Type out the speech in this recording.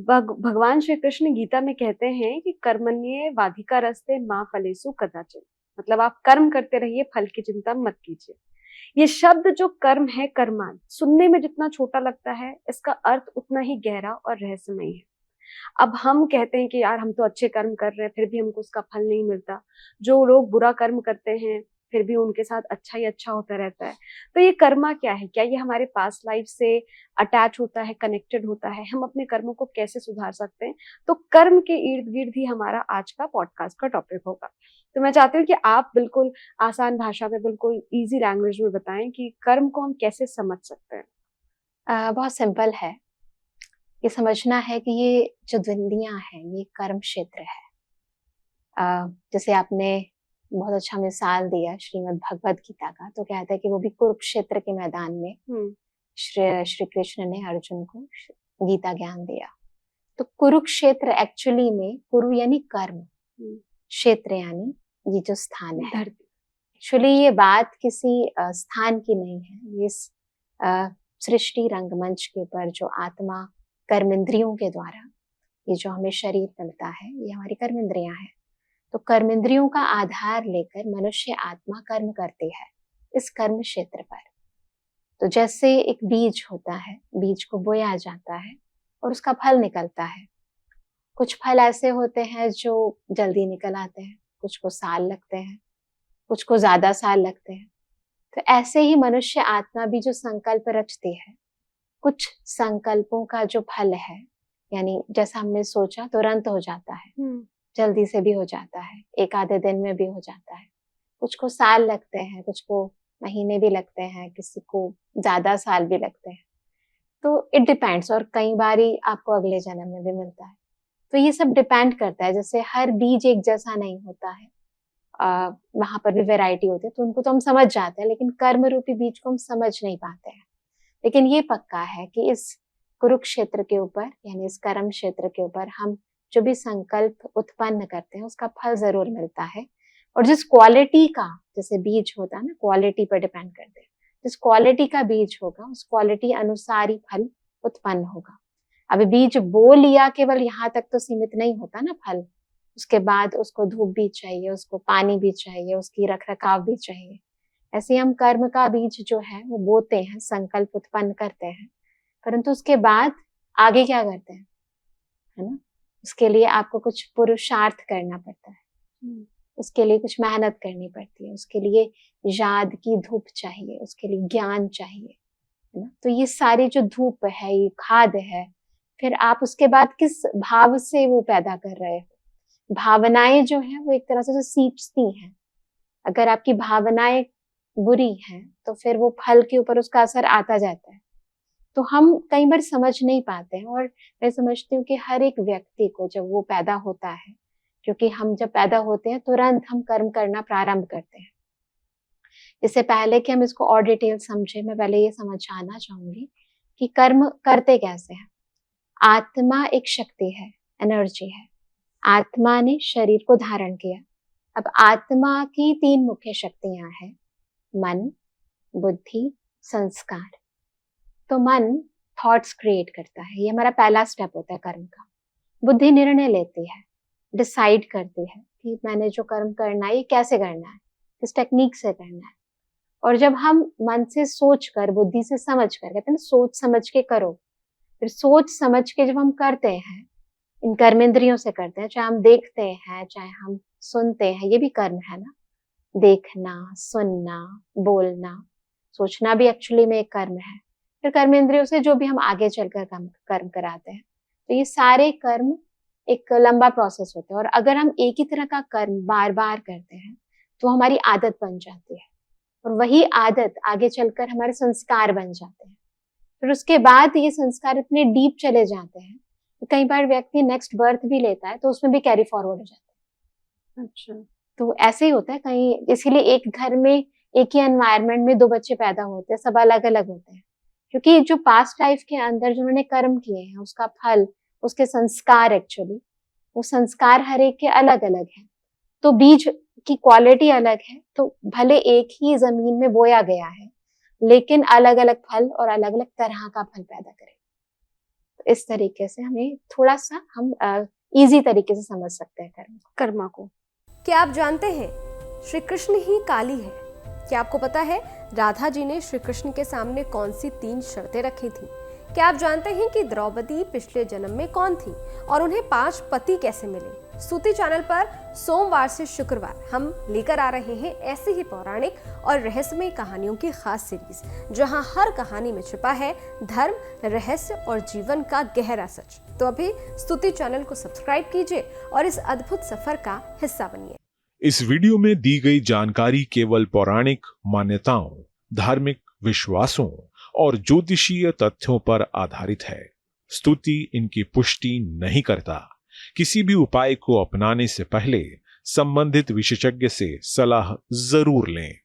भगवान श्री कृष्ण गीता में कहते हैं कि कर्मण्येवाधिकारस्ते मा फलेषु कदाचन। मतलब आप कर्म करते रहिए, फल की चिंता मत कीजिए। ये शब्द जो कर्म है, कर्मान, सुनने में जितना छोटा लगता है, इसका अर्थ उतना ही गहरा और रहस्यमय है। अब हम कहते हैं कि यार हम तो अच्छे कर्म कर रहे हैं, फिर भी हमको उसका फल नहीं मिलता। जो लोग बुरा कर्म करते हैं, फिर भी उनके साथ अच्छा ही अच्छा होता रहता है। तो ये कर्मा क्या है? क्या ये हमारे पास्ट लाइफ से अटैच होता है, कनेक्टेड होता है? हम अपने कर्मों को कैसे सुधार सकते हैं? तो कर्म के इर्द गिर्द ही हमारा आज का पॉडकास्ट का टॉपिक होगा। तो मैं चाहती हूँ कि आप बिल्कुल आसान भाषा में, बिल्कुल इजी लैंग्वेज में बताएं कि कर्म को हम कैसे समझ सकते हैं। बहुत सिंपल है। ये समझना है कि ये जो दुनिया है ये कर्म क्षेत्र है। जैसे आपने बहुत अच्छा मिसाल दिया श्रीमद् भगवद गीता का, तो कहते हैं कि वो भी कुरुक्षेत्र के मैदान में श्री कृष्ण ने अर्जुन को गीता ज्ञान दिया। तो कुरुक्षेत्र एक्चुअली में कुरु यानी कर्म, क्षेत्र यानी ये जो स्थान है। एक्चुअली ये बात किसी स्थान की नहीं है। ये सृष्टि रंगमंच के ऊपर जो आत्मा कर्मेंद्रियों के द्वारा ये जो हमें शरीर मिलता है, ये हमारी कर्मेंद्रियां हैं। तो कर्मेंद्रियों का आधार लेकर मनुष्य आत्मा कर्म करती है इस कर्म क्षेत्र पर। तो जैसे एक बीज होता है, बीज को बोया जाता है और उसका फल निकलता है। कुछ फल ऐसे होते हैं जो जल्दी निकल आते हैं, कुछ को साल लगते हैं, कुछ को ज्यादा साल लगते हैं। तो ऐसे ही मनुष्य आत्मा भी जो संकल्प रचती है, कुछ संकल्पों का जो फल है, यानी जैसा हमने सोचा तुरंत हो जाता है, जल्दी से भी हो जाता है, एक आधे दिन में भी हो जाता है। कुछ को साल लगते हैं, कुछ को महीने भी लगते हैं, किसी को ज्यादा साल भी लगते हैं। तो इट डिपेंड्स, और कई बारी आपको अगले जन्म में भी मिलता है। तो ये सब डिपेंड करता है। जैसे हर बीज एक जैसा नहीं होता है, वहां पर भी वैरायटी होती है, तो उनको तो हम समझ जाते हैं, लेकिन कर्म रूपी बीज को हम समझ नहीं पाते हैं। लेकिन ये पक्का है कि इस कुरुक्षेत्र के ऊपर यानी इस कर्म क्षेत्र के ऊपर हम जो भी संकल्प उत्पन्न करते हैं उसका फल जरूर मिलता है। और जिस क्वालिटी का, जैसे बीज होता है ना, क्वालिटी पर डिपेंड करते हैं। जिस क्वालिटी का बीज होगा उस क्वालिटी अनुसार ही फल उत्पन्न होगा। अभी बीज बो लिया केवल यहाँ तक तो सीमित नहीं होता ना फल। उसके बाद उसको धूप भी चाहिए, उसको पानी भी चाहिए, उसकी रख रखाव भी चाहिए। ऐसे हम कर्म का बीज जो है वो बोते हैं, संकल्प उत्पन्न करते हैं, परंतु उसके बाद आगे क्या करते हैं, है ना? उसके लिए आपको कुछ पुरुषार्थ करना पड़ता है, उसके लिए कुछ मेहनत करनी पड़ती है, उसके लिए याद की धूप चाहिए, उसके लिए ज्ञान चाहिए, है ना? तो ये सारी जो धूप है, ये खाद है, फिर आप उसके बाद किस भाव से वो पैदा कर रहे हो। भावनाएं जो है वो एक तरह से सींचती हैं। अगर आपकी भावनाएं बुरी हैं तो फिर वो फल के ऊपर उसका असर आता जाता है। तो हम कई बार समझ नहीं पाते हैं। और मैं समझती हूँ कि हर एक व्यक्ति को जब वो पैदा होता है, क्योंकि हम जब पैदा होते हैं तुरंत हम कर्म करना प्रारंभ करते हैं। इससे पहले कि हम इसको और डिटेल समझे, मैं पहले ये समझाना चाहूंगी कि कर्म करते कैसे हैं। आत्मा एक शक्ति है, एनर्जी है। आत्मा ने शरीर को धारण किया। अब आत्मा की 3 मुख्य शक्तियां हैं, मन, बुद्धि, संस्कार। तो मन थॉट्स क्रिएट करता है, ये हमारा पहला स्टेप होता है कर्म का। बुद्धि निर्णय लेती है, डिसाइड करती है कि मैंने जो कर्म करना है ये कैसे करना है, किस टेक्निक से करना है। और जब हम मन से सोच कर, बुद्धि से समझ कर, कहते हैं ना सोच समझ के करो, फिर सोच समझ के जब हम करते हैं, इन कर्मेंद्रियों से करते हैं, चाहे हम देखते हैं चाहे हम सुनते हैं, ये भी कर्म है ना। देखना, सुनना, बोलना, सोचना भी एक्चुअली में एक कर्म है। फिर कर्मेंद्रियों से जो भी हम आगे चलकर कर्म कराते हैं, तो ये सारे कर्म एक लंबा प्रोसेस होता है। और अगर हम एक ही तरह का कर्म बार बार करते हैं तो हमारी आदत बन जाती है, और वही आदत आगे चलकर हमारे संस्कार बन जाते हैं। फिर उसके बाद ये संस्कार इतने डीप चले जाते हैं कि कई बार व्यक्ति नेक्स्ट बर्थ भी लेता है तो उसमें भी कैरी फॉरवर्ड हो जाता है। अच्छा, तो ऐसे ही होता है कहीं। इसीलिए एक घर में एक ही एनवायरनमेंट में 2 बच्चे पैदा होते हैं, सब अलग अलग होते हैं, क्योंकि जो पास्ट लाइफ के अंदर जिन्होंने कर्म किए हैं उसका फल, उसके संस्कार, एक्चुअली वो संस्कार हर एक के अलग अलग हैं। तो बीज की क्वालिटी अलग है, तो भले एक ही जमीन में बोया गया है लेकिन अलग अलग फल और अलग अलग तरह का फल पैदा करेगा। तो इस तरीके से हमें थोड़ा सा हम इजी तरीके से समझ सकते हैं कर्मा को। क्या आप जानते हैं श्री कृष्ण ही काली है? क्या आपको पता है राधा जी ने श्री कृष्ण के सामने कौन सी 3 शर्तें रखी थी? क्या आप जानते हैं कि द्रौपदी पिछले जन्म में कौन थी और उन्हें 5 पति कैसे मिले? स्तुति चैनल पर सोमवार से शुक्रवार हम लेकर आ रहे हैं ऐसी ही पौराणिक और रहस्यमय कहानियों की खास सीरीज, जहां हर कहानी में छिपा है धर्म, रहस्य और जीवन का गहरा सच। तो अभी स्तुति चैनल को सब्सक्राइब कीजिए और इस अद्भुत सफर का हिस्सा बनिए। इस वीडियो में दी गई जानकारी केवल पौराणिक मान्यताओं, धार्मिक विश्वासों और ज्योतिषीय तथ्यों पर आधारित है। स्तुति इनकी पुष्टि नहीं करता। किसी भी उपाय को अपनाने से पहले संबंधित विशेषज्ञ से सलाह जरूर लें।